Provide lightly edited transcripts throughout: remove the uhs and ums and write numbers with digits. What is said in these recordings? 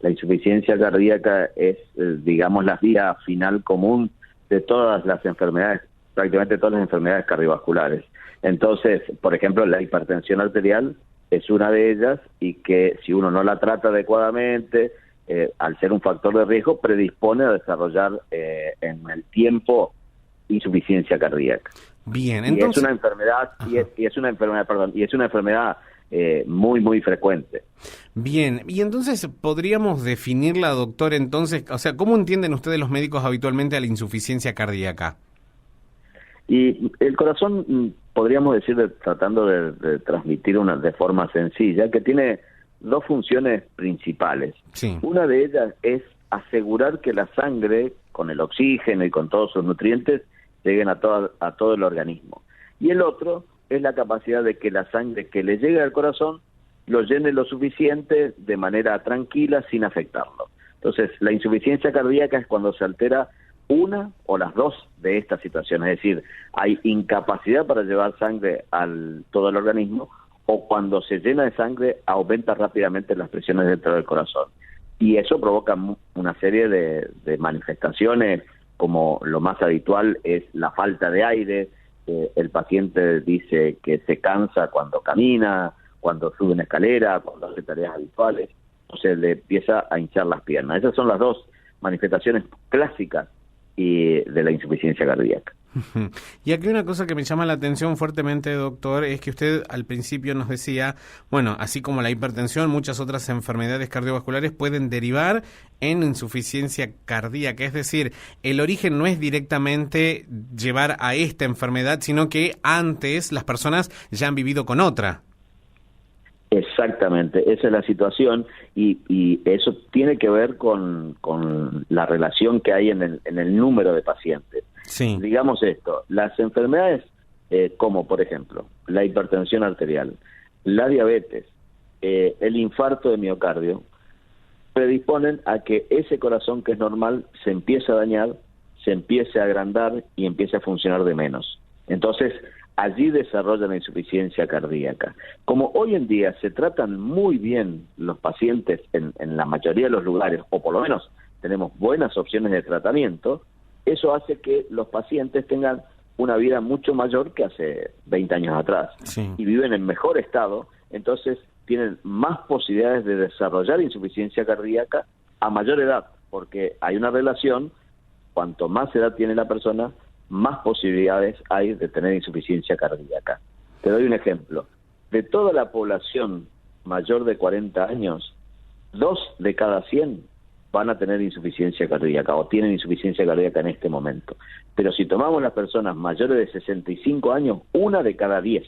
La insuficiencia cardíaca es, digamos, la vía final común de todas las enfermedades, prácticamente todas las enfermedades cardiovasculares. Entonces, por ejemplo, la hipertensión arterial es una de ellas, y que si uno no la trata adecuadamente, al ser un factor de riesgo, predispone a desarrollar en el tiempo insuficiencia cardíaca. Bien, entonces, y es una enfermedad, y es una enfermedad muy, muy frecuente. Bien, y entonces podríamos definirla, doctor, entonces, o sea, ¿cómo entienden ustedes los médicos habitualmente a la insuficiencia cardíaca? Y el corazón, podríamos decir, tratando de transmitir de forma sencilla, que tiene dos funciones principales. Sí. Una de ellas es asegurar que la sangre, con el oxígeno y con todos sus nutrientes, lleguen a todo el organismo. Y el otro es la capacidad de que la sangre que le llegue al corazón lo llene lo suficiente de manera tranquila, sin afectarlo. Entonces, la insuficiencia cardíaca es cuando se altera una o las dos de estas situaciones, es decir, hay incapacidad para llevar sangre al todo el organismo, o cuando se llena de sangre aumenta rápidamente las presiones dentro del corazón. Y eso provoca una serie de manifestaciones, como lo más habitual es la falta de aire. El paciente dice que se cansa cuando camina, cuando sube una escalera, cuando hace tareas habituales, o se le empieza a hinchar las piernas. Esas son las dos manifestaciones clásicas de la insuficiencia cardíaca. Y aquí una cosa que me llama la atención fuertemente, doctor, es que usted al principio nos decía, bueno, así como la hipertensión, muchas otras enfermedades cardiovasculares pueden derivar en insuficiencia cardíaca, es decir, el origen no es directamente llevar a esta enfermedad, sino que antes las personas ya han vivido con otra. Exactamente, esa es la situación, y eso tiene que ver con la relación que hay en el número de pacientes. Sí. Digamos esto, las enfermedades como por ejemplo la hipertensión arterial, la diabetes, el infarto de miocardio, predisponen a que ese corazón que es normal se empiece a dañar, se empiece a agrandar y empiece a funcionar de menos. Entonces, allí desarrollan la insuficiencia cardíaca. Como hoy en día se tratan muy bien los pacientes en la mayoría de los lugares, o por lo menos tenemos buenas opciones de tratamiento, eso hace que los pacientes tengan una vida mucho mayor que hace 20 años atrás. Sí. Y viven en mejor estado, entonces tienen más posibilidades de desarrollar insuficiencia cardíaca a mayor edad, porque hay una relación: cuanto más edad tiene la persona, más posibilidades hay de tener insuficiencia cardíaca. Te doy un ejemplo. De toda la población mayor de 40 años, 2 de cada 100 van a tener insuficiencia cardíaca, o tienen insuficiencia cardíaca en este momento. Pero si tomamos las personas mayores de 65 años, 1 de cada 10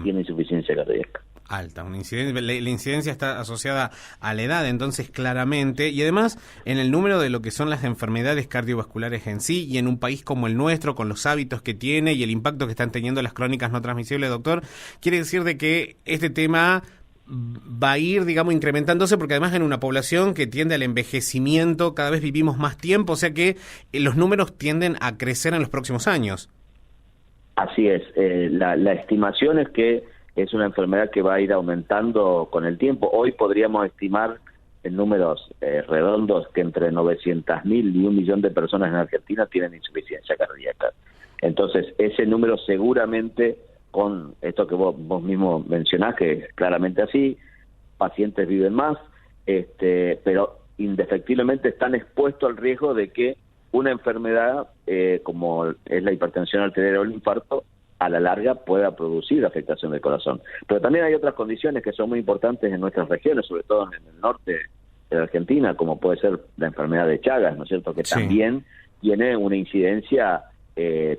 tiene insuficiencia cardíaca. Alta, la incidencia está asociada a la edad, entonces claramente, y además en el número de lo que son las enfermedades cardiovasculares en sí, y en un país como el nuestro, con los hábitos que tiene y el impacto que están teniendo las crónicas no transmisibles, doctor, quiere decir de que este tema va a ir, digamos, incrementándose, porque además en una población que tiende al envejecimiento, cada vez vivimos más tiempo, o sea que los números tienden a crecer en los próximos años. Así es, la estimación es que es una enfermedad que va a ir aumentando con el tiempo. Hoy podríamos estimar en números redondos que entre 900.000 y 1 millón de personas en Argentina tienen insuficiencia cardíaca. Entonces, ese número seguramente, con esto que vos mismo mencionás, que es claramente así, pacientes viven más, pero indefectiblemente están expuestos al riesgo de que una enfermedad como es la hipertensión arterial o el infarto, a la larga pueda producir afectación del corazón. Pero también hay otras condiciones que son muy importantes en nuestras regiones, sobre todo en el norte de la Argentina, como puede ser la enfermedad de Chagas, ¿no es cierto?, que también tiene una incidencia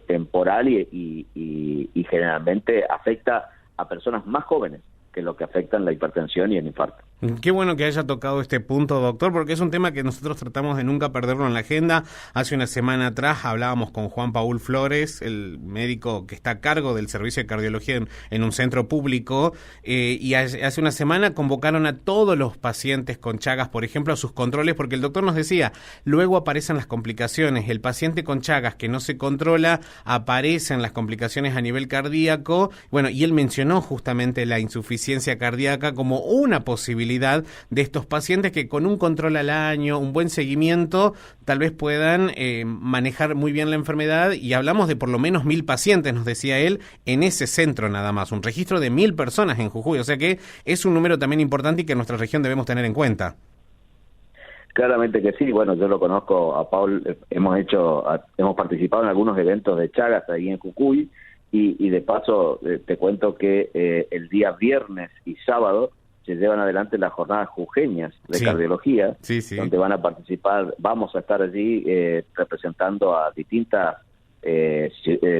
temporal y generalmente afecta a personas más jóvenes que lo que afectan la hipertensión y el infarto. Qué bueno que haya tocado este punto, doctor, porque es un tema que nosotros tratamos de nunca perderlo en la agenda. Hace una semana atrás hablábamos con Juan Paul Flores, el médico que está a cargo del servicio de cardiología en un centro público, y hace una semana convocaron a todos los pacientes con Chagas, por ejemplo, a sus controles, porque el doctor nos decía, luego aparecen las complicaciones. El paciente con Chagas que no se controla, aparecen las complicaciones a nivel cardíaco. Bueno, y él mencionó justamente la insuficiencia cardíaca como una posibilidad posibilidad de estos pacientes que con un control al año, un buen seguimiento, tal vez puedan manejar muy bien la enfermedad, y hablamos de por lo menos 1.000 pacientes, nos decía él, en ese centro nada más, un registro de 1.000 personas en Jujuy, o sea que es un número también importante y que en nuestra región debemos tener en cuenta. Claramente que sí. Bueno, yo lo conozco a Paul, hemos participado en algunos eventos de Chagas ahí en Jujuy, y de paso te cuento que el día viernes y sábado se llevan adelante las jornadas jujeñas de cardiología, donde van a participar, vamos a estar allí representando a distintas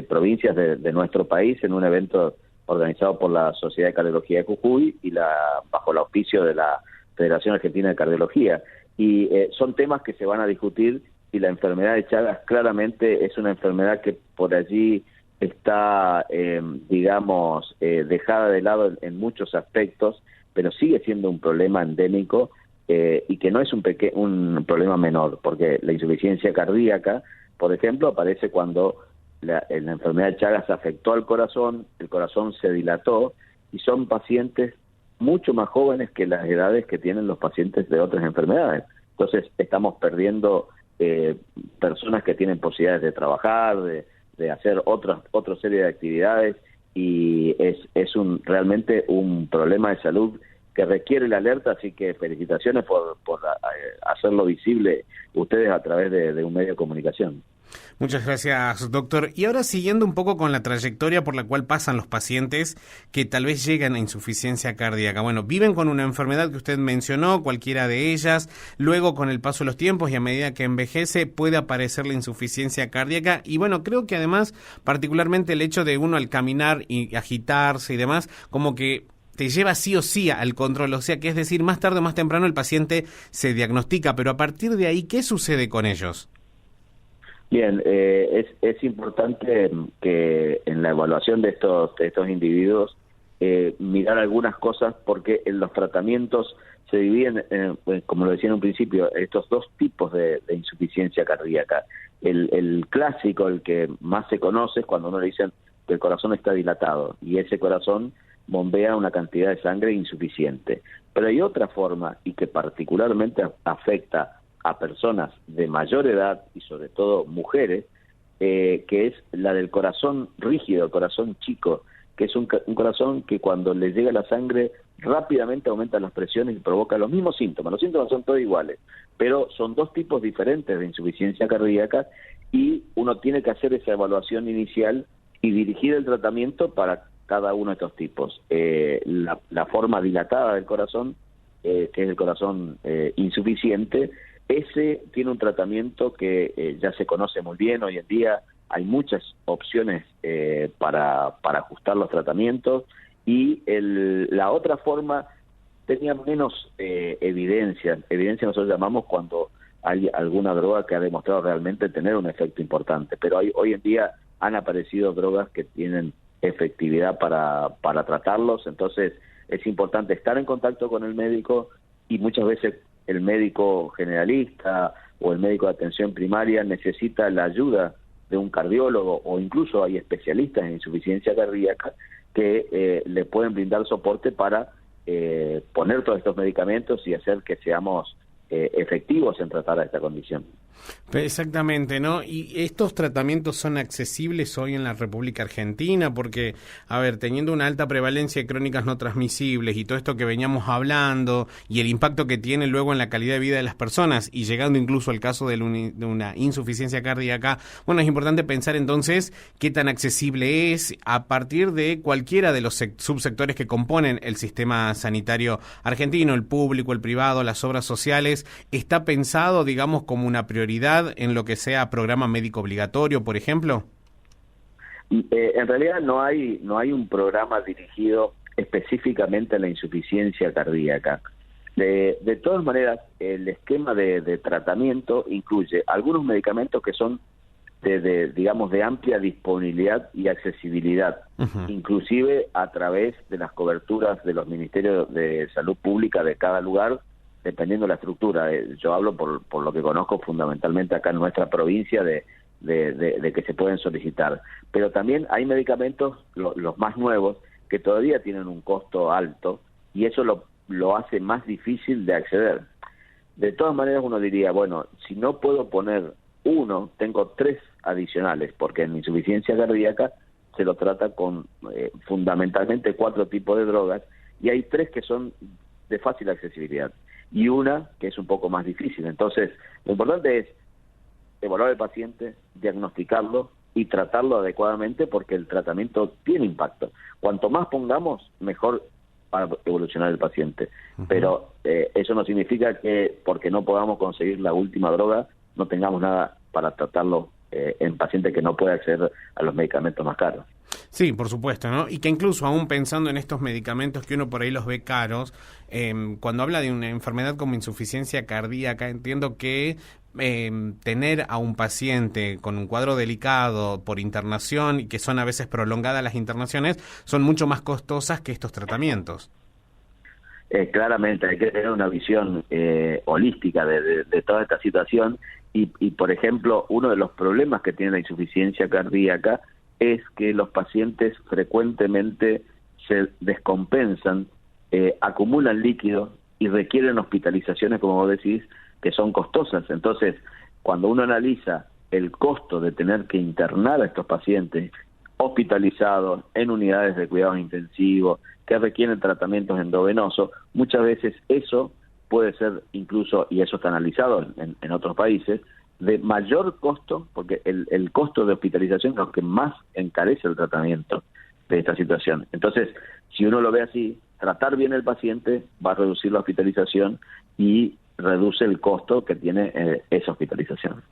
provincias de nuestro país en un evento organizado por la Sociedad de Cardiología de Jujuy y bajo el auspicio de la Federación Argentina de Cardiología. Y son temas que se van a discutir, y la enfermedad de Chagas claramente es una enfermedad que por allí está, dejada de lado en muchos aspectos, pero sigue siendo un problema endémico y que no es un problema menor, porque la insuficiencia cardíaca, por ejemplo, aparece cuando la enfermedad de Chagas afectó al corazón, el corazón se dilató, y son pacientes mucho más jóvenes que las edades que tienen los pacientes de otras enfermedades. Entonces estamos perdiendo personas que tienen posibilidades de trabajar, de hacer otra serie de actividades, y es realmente un problema de salud que requiere la alerta, así que felicitaciones por hacerlo visible ustedes a través de un medio de comunicación. Muchas gracias, doctor. Y ahora, siguiendo un poco con la trayectoria por la cual pasan los pacientes que tal vez llegan a insuficiencia cardíaca. Bueno, viven con una enfermedad que usted mencionó, cualquiera de ellas, luego con el paso de los tiempos y a medida que envejece puede aparecer la insuficiencia cardíaca, y bueno, creo que además, particularmente el hecho de uno al caminar y agitarse y demás, como que te lleva sí o sí al control, o sea que es decir, más tarde o más temprano el paciente se diagnostica, pero a partir de ahí, ¿qué sucede con ellos? Bien, es importante que en la evaluación de estos individuos mirar algunas cosas, porque en los tratamientos se dividen, como lo decía en un principio, estos dos tipos de insuficiencia cardíaca. El clásico, el que más se conoce, es cuando uno le dicen que el corazón está dilatado y ese corazón bombea una cantidad de sangre insuficiente. Pero hay otra forma, y que particularmente afecta a personas de mayor edad y sobre todo mujeres, que es la del corazón rígido, el corazón chico, que es un corazón que cuando le llega la sangre rápidamente aumenta las presiones y provoca los mismos síntomas. Los síntomas son todos iguales, pero son dos tipos diferentes de insuficiencia cardíaca, y uno tiene que hacer esa evaluación inicial y dirigir el tratamiento para cada uno de estos tipos. La forma dilatada del corazón, que es el corazón insuficiente, ese tiene un tratamiento que ya se conoce muy bien. Hoy en día hay muchas opciones para ajustar los tratamientos, y la otra forma tenía menos evidencia. Evidencia nosotros llamamos cuando hay alguna droga que ha demostrado realmente tener un efecto importante, pero hoy en día han aparecido drogas que tienen efectividad para tratarlos. Entonces es importante estar en contacto con el médico, y muchas veces el médico generalista o el médico de atención primaria necesita la ayuda de un cardiólogo, o incluso hay especialistas en insuficiencia cardíaca que le pueden brindar soporte para poner todos estos medicamentos y hacer que seamos efectivos en tratar a esta condición. Exactamente, ¿no? Y estos tratamientos son accesibles hoy en la República Argentina, porque, a ver, teniendo una alta prevalencia de crónicas no transmisibles y todo esto que veníamos hablando, y el impacto que tiene luego en la calidad de vida de las personas, y llegando incluso al caso de una insuficiencia cardíaca, bueno, es importante pensar entonces qué tan accesible es a partir de cualquiera de los subsectores que componen el sistema sanitario argentino, el público, el privado, las obras sociales. ¿Está pensado, digamos, como una prioridad en lo que sea programa médico obligatorio, por ejemplo? En realidad no hay un programa dirigido específicamente a la insuficiencia cardíaca. De todas maneras, el esquema de tratamiento incluye algunos medicamentos que son de amplia disponibilidad y accesibilidad, inclusive a través de las coberturas de los ministerios de salud pública de cada lugar, dependiendo de la estructura. Yo hablo por lo que conozco fundamentalmente acá en nuestra provincia de que se pueden solicitar. Pero también hay medicamentos, los más nuevos, que todavía tienen un costo alto, y eso lo hace más difícil de acceder. De todas maneras uno diría, bueno, si no puedo poner uno, tengo 3 adicionales, porque en insuficiencia cardíaca se lo trata con fundamentalmente 4 tipos de drogas, y hay 3 que son de fácil accesibilidad, y una que es un poco más difícil. Entonces, lo importante es evaluar al paciente, diagnosticarlo y tratarlo adecuadamente, porque el tratamiento tiene impacto. Cuanto más pongamos, mejor para evolucionar el paciente. Pero eso no significa que porque no podamos conseguir la última droga, no tengamos nada para tratarlo en pacientes que no puede acceder a los medicamentos más caros. Sí, por supuesto, ¿no? Y que incluso aún pensando en estos medicamentos que uno por ahí los ve caros, cuando habla de una enfermedad como insuficiencia cardíaca, entiendo que tener a un paciente con un cuadro delicado por internación y que son a veces prolongadas las internaciones, son mucho más costosas que estos tratamientos. Claramente hay que tener una visión holística de toda esta situación y, por ejemplo, uno de los problemas que tiene la insuficiencia cardíaca es que los pacientes frecuentemente se descompensan, acumulan líquido y requieren hospitalizaciones, como vos decís, que son costosas. Entonces, cuando uno analiza el costo de tener que internar a estos pacientes hospitalizados en unidades de cuidados intensivos, que requieren tratamientos endovenosos, muchas veces eso puede ser incluso, y eso está analizado en otros países, de mayor costo, porque el costo de hospitalización es lo que más encarece el tratamiento de esta situación. Entonces, si uno lo ve así, tratar bien el paciente va a reducir la hospitalización y reduce el costo que tiene esa hospitalización.